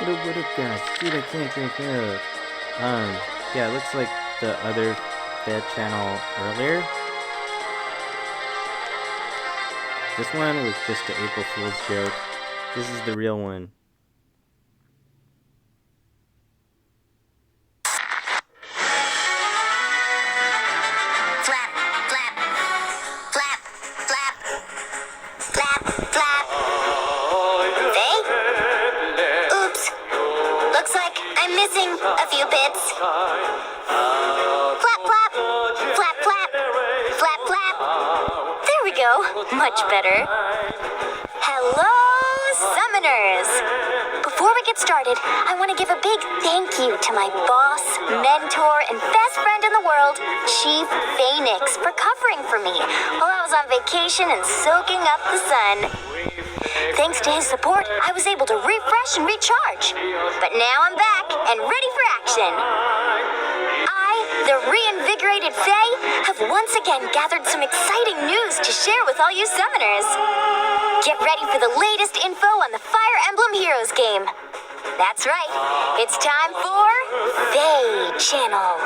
What up, guys? Dude, I can't drink milk. Yeah, it looks like the other Feh Channel earlier. This one was just an April Fool's joke. This is the real one. Flap, flap, flap, flap, flap, flap. Feh? Oops. Looks like I'm missing a few bits. Flap, flap, flap, flap, flap, flap. There we go. Much better. Hello, summoners. Before we get started, I want to give a big thank you to my boss, mentor, and best friend in the world, Chief Phoenix, for covering for me while I was on vacation and soaking up the sun. Thanks to his support, I was able to refresh and recharge. But now I'm back and ready for action. I, the reinvigorated Feh, have once again gathered some exciting news to share with all you summoners. Get ready for the latest info on the Fire Emblem Heroes game. That's right, it's time for Feh Channel.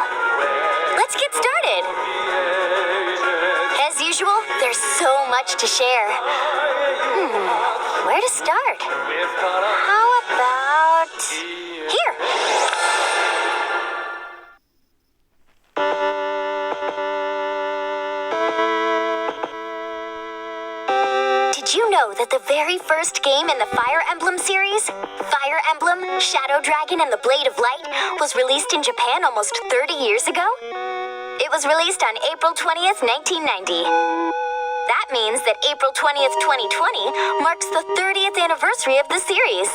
Let's get started. As usual, there's so much to share. Where to start? How about here? Did you know that the very first game in the Fire Emblem series, Fire Emblem, Shadow Dragon, and the Blade of Light, was released in Japan almost 30 years ago? It was released on April 20th, 1990. That means that April 20th, 2020 marks the 30th anniversary of the series.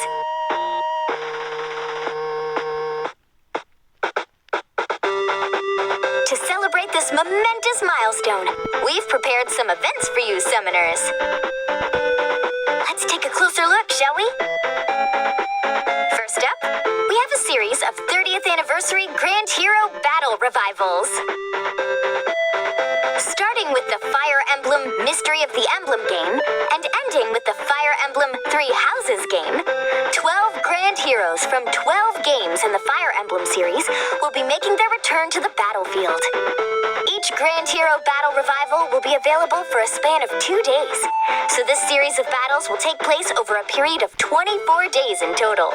To celebrate this momentous milestone, we've prepared some events for you summoners. Let's take a closer look, shall we? First up, we have a series of 30th anniversary Grand Hero Battle Revivals. Starting with the Fire Emblem Mystery of the Emblem game, and ending with the Fire Emblem Three Houses game, 12 Grand Heroes from 12 games in the Fire Emblem series will be making their return to the battlefield. Each Grand Hero Battle Revival will be available for a span of 2 days, so this series of battles will take place over a period of 24 days in total.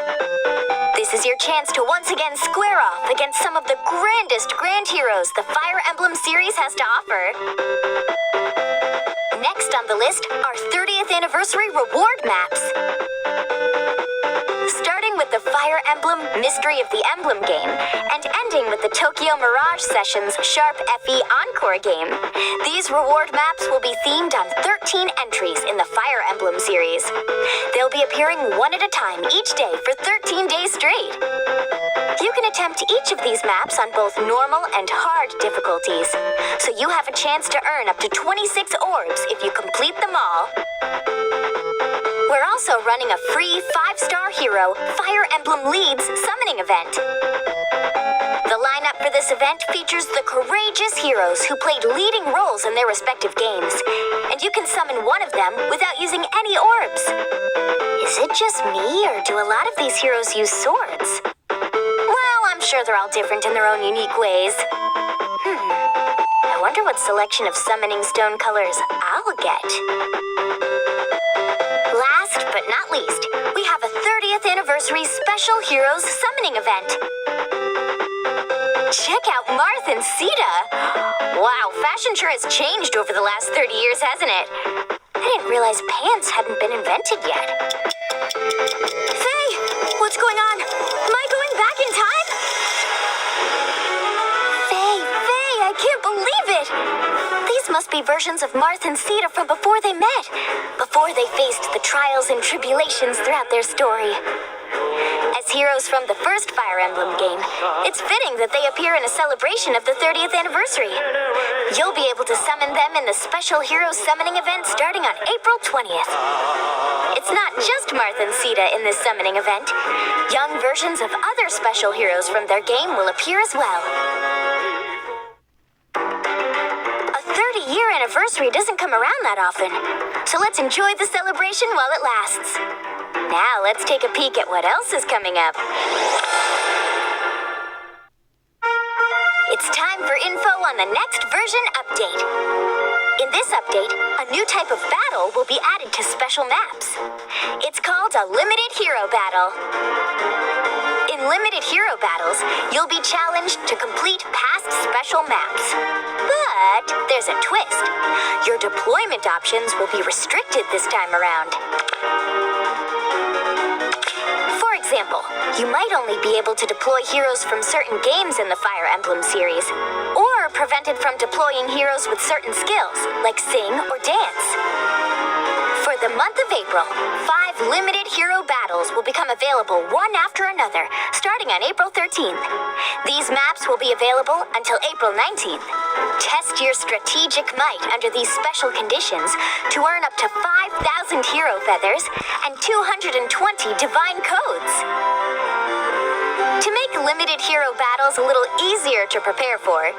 This is your chance to once again square off against some of the grandest Grand Heroes the Fire Emblem series has to offer. Next on the list are 30th anniversary reward maps. Starting with the Fire Emblem Mystery of the Emblem game, and ending with the Tokyo Mirage Sessions Sharp FE Encore game, these reward maps will be themed on 13 entries in the Fire Emblem series. They'll be appearing one at a time each day for 13 days straight. You can attempt each of these maps on both normal and hard difficulties, so you have a chance to earn up to 26 orbs if you complete them all. We're also running a free 5-star hero Fire Emblem Leads summoning event. The lineup for this event features the courageous heroes who played leading roles in their respective games, and you can summon one of them without using any orbs. Is it just me, or do a lot of these heroes use swords? Well, I'm sure they're all different in their own unique ways. I wonder what selection of summoning stone colors I'll get. Last but not least, we have a 30th anniversary Special Heroes Summoning event. Check out Marth and Sita! Wow, fashion sure has changed over the last 30 years, hasn't it? I didn't realize pants hadn't been invented yet. Feh! What's going on? Am I going back in time? Feh, I can't believe it! These must be versions of Marth and Sita from before they met, before they faced the trials and tribulations throughout their story. As heroes from the first Fire Emblem game, it's fitting that they appear in a celebration of the 30th anniversary. You'll be able to summon them in the Special Heroes Summoning event starting on April 20th. It's not just Marth and Sita in this summoning event. Young versions of other special heroes from their game will appear as well. A 30-year anniversary doesn't come around that often, so let's enjoy the celebration while it lasts. Now let's take a peek at what else is coming up. It's time for info on the next version update. In this update, a new type of battle will be added to special maps. It's called a limited hero battle. In limited hero battles, you'll be challenged to complete past special maps. But there's a twist. Your deployment options will be restricted this time around. For example, you might only be able to deploy heroes from certain games in the Fire Emblem series, or prevented from deploying heroes with certain skills, like sing or dance. For the month of April, 5 limited hero battles will become available one after another, starting on April 13th. These maps will be available until April 19th. Test your strategic might under these special conditions to earn up to 5,000 hero feathers and 220 divine codes. To make limited hero battles a little easier to prepare for,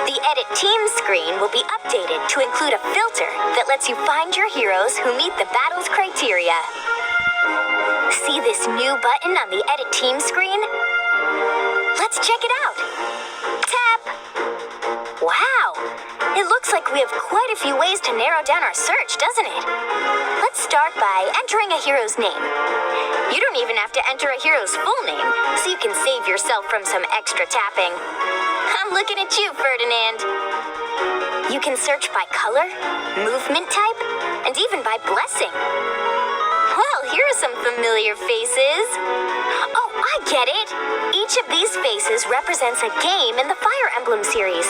the Edit Team screen will be updated to include a filter that lets you find your heroes who meet the battle's criteria. See this new button on the Edit Team screen? Let's check it out. Tap! Wow! It looks like we have quite a few ways to narrow down our search, doesn't it? Let's start by entering a hero's name. You don't even have to enter a hero's full name, so you can save yourself from some extra tapping. I'm looking at you, Ferdinand. You can search by color, movement type, and even by blessing. Well, here are some familiar faces. Oh, I get it. Each of these faces represents a game in the Fire Emblem series.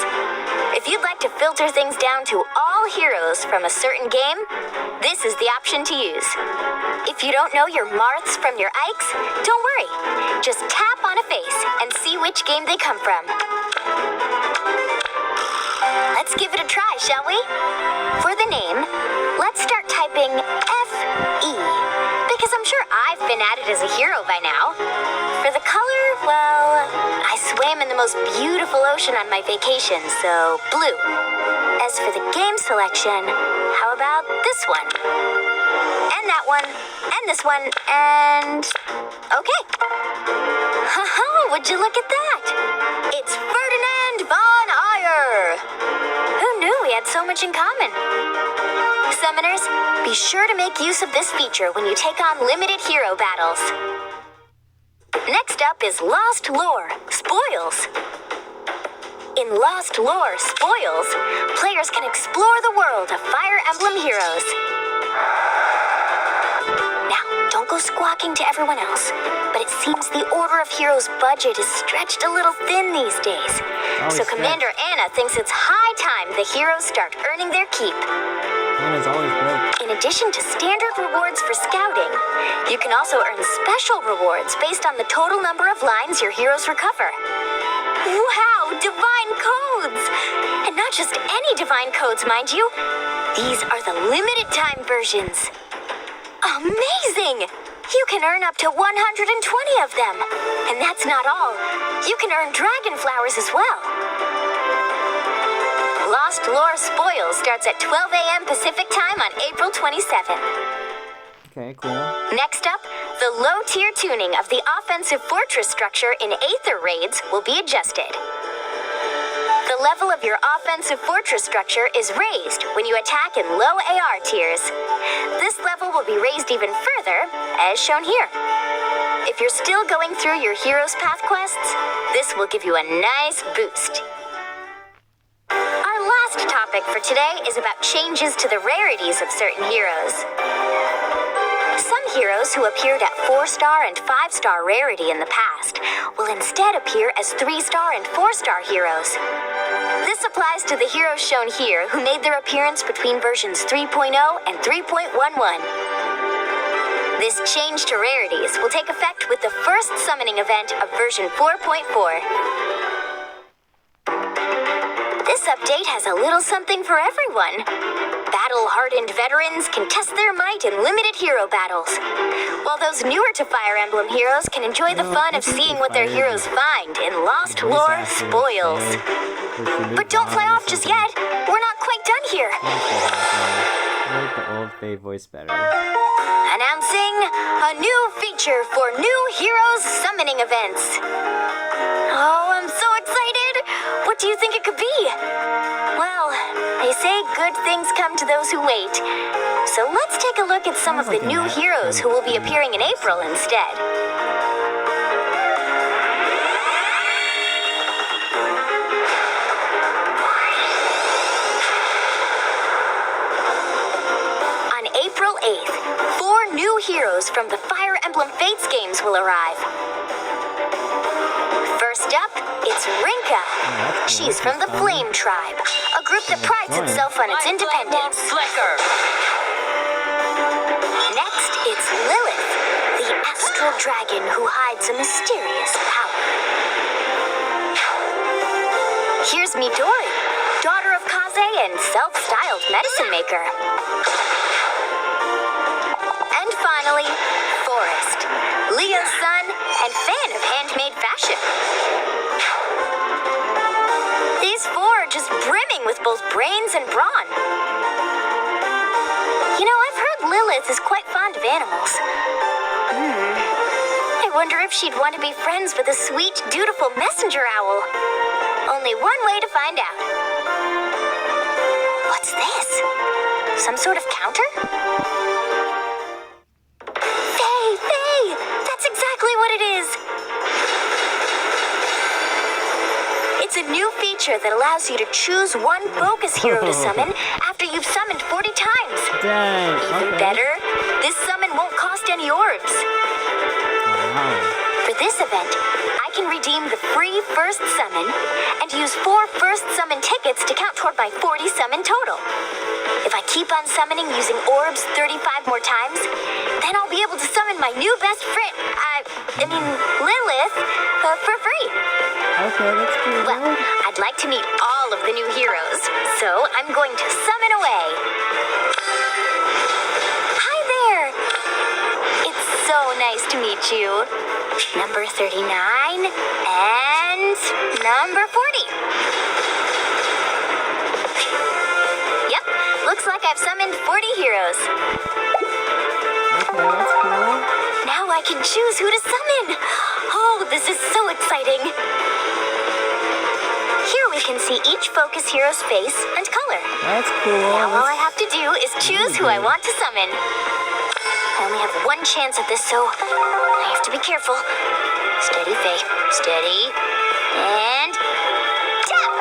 If you'd like to filter things down to all heroes from a certain game, this is the option to use. If you don't know your Marths from your Ikes, don't worry. Just tap on a face and see which game they come from. Let's give it a try, shall we? For the name, let's start typing F-E, because I'm sure I've been at it as a hero by now. For the color, well, I swam in the most beautiful ocean on my vacation, so blue. As for the game selection, how about this one? And that one, and this one, and... okay. Haha, would you look at that? It's Ferdinand von Ayer! Who knew we had so much in common? Summoners, be sure to make use of this feature when you take on limited hero battles. Next up is Lost Lore, Spoils. In Lost Lore, Spoils, players can explore the world of Fire Emblem heroes. Now, don't go squawking to everyone else, but it seems the Order of Heroes budget is stretched a little thin these days. So Commander Anna thinks it's high time the heroes start earning their keep. Anna's always broke. In addition to standard rewards for scouting, you can also earn special rewards based on the total number of lines your heroes recover. Wow, divine codes! And not just any divine codes, mind you. These are the limited time versions. Amazing! You can earn up to 120 of them. And that's not all. You can earn dragon flowers as well. Lost Lore Spoils starts at 12 a.m. Pacific time on April 27th. Okay, cool. Next up, the low-tier tuning of the offensive fortress structure in Aether raids will be adjusted. The level of your offensive fortress structure is raised when you attack in low AR tiers. This level will be raised even further, as shown here. If you're still going through your Heroes Path quests, this will give you a nice boost. Our last topic for today is about changes to the rarities of certain heroes. Some heroes who appeared at 4-star and 5-star rarity in the past will instead appear as 3-star and 4-star heroes. This applies to the heroes shown here who made their appearance between versions 3.0 and 3.11. This change to rarities will take effect with the first summoning event of version 4.4. This update has a little something for everyone. Battle-hardened veterans can test their might in limited hero battles, while those newer to Fire Emblem heroes can enjoy the fun of seeing what their heroes find in Lost Lore Spoils. But don't fly off just yet. We're not quite done here. I like the old Feh voice better. Announcing a new feature for new heroes summoning events. Oh, I'm so excited! What do you think it could be? Well, they say good things come to those who wait. So let's take a look at some of the new heroes who will be appearing in April instead. On April 8th, 4 new heroes from the Fire Emblem Fates games will arrive. First up, it's Rinka. She's from the Flame Tribe, a group that prides itself on its independence. Next, it's Lilith, the astral dragon who hides a mysterious power. Here's Midori, daughter of Kaze and self-styled medicine maker. And finally, Forrest, Leah's son and fan of handmade fashion. These 4 are just brimming with both brains and brawn. You know, I've heard Lilith is quite fond of animals. I wonder if she'd want to be friends with a sweet, dutiful messenger owl. Only one way to find out. What's this? Some sort of counter? Feh! That's exactly what it is! It's a new feature that allows you to choose one focus hero to summon after you've summoned 40 times. Dang, Even okay. better, this summon won't cost any orbs. Wow. For this event, I can redeem the free first summon and use 4 first summon tickets to count toward my 40 summon total. If I keep on summoning using orbs 35 more times, then I'll be able to summon my new best friend, Lilith, for free. Okay, that's pretty Well, good. I'd like to meet all of the new heroes, so I'm going to summon away. Hi there! It's so nice to meet you. Number 39 and number 40. Yep, looks like I've summoned 40 heroes. Okay, that's cool. Now I can choose who to summon. Oh, this is so exciting. Here we can see each focus hero's face and color. That's cool. Now all I have to do is choose who I want to summon. I only have one chance at this, so I have to be careful. Steady, Feh. Steady. And tap!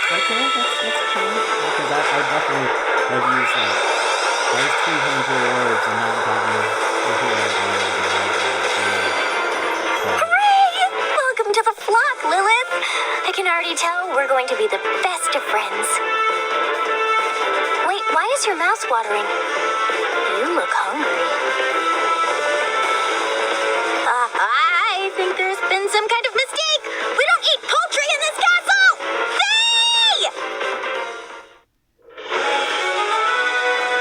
Okay, that's cool. Because I definitely have used those 200 words and not gotten the Hooray! Welcome to the flock, Lilith. I can already tell we're going to be the best of friends. Wait, why is your mouth watering? You look hungry. I think there's been some kind of mistake. We don't eat poultry in this castle! Feh!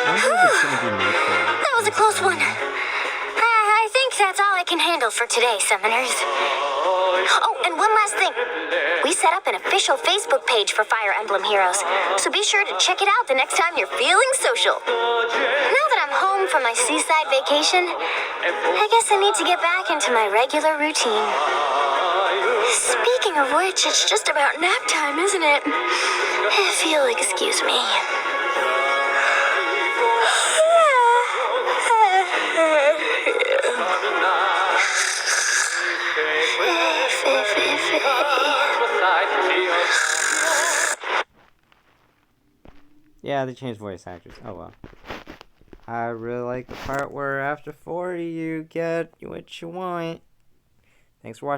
I wonder if it's gonna be neutral. That was a close one. I think that's all I can handle for today, summoners. Oh, and one last thing. We set up an official Facebook page for Fire Emblem Heroes, so be sure to check it out the next time you're feeling social. Now that I'm home from my seaside vacation, I guess I need to get back into my regular routine. Speaking of which, it's just about nap time, isn't it? If you'll excuse me. Yeah, they changed voice actors. Oh well. I really like the part where after 40 you get what you want. Thanks for watching.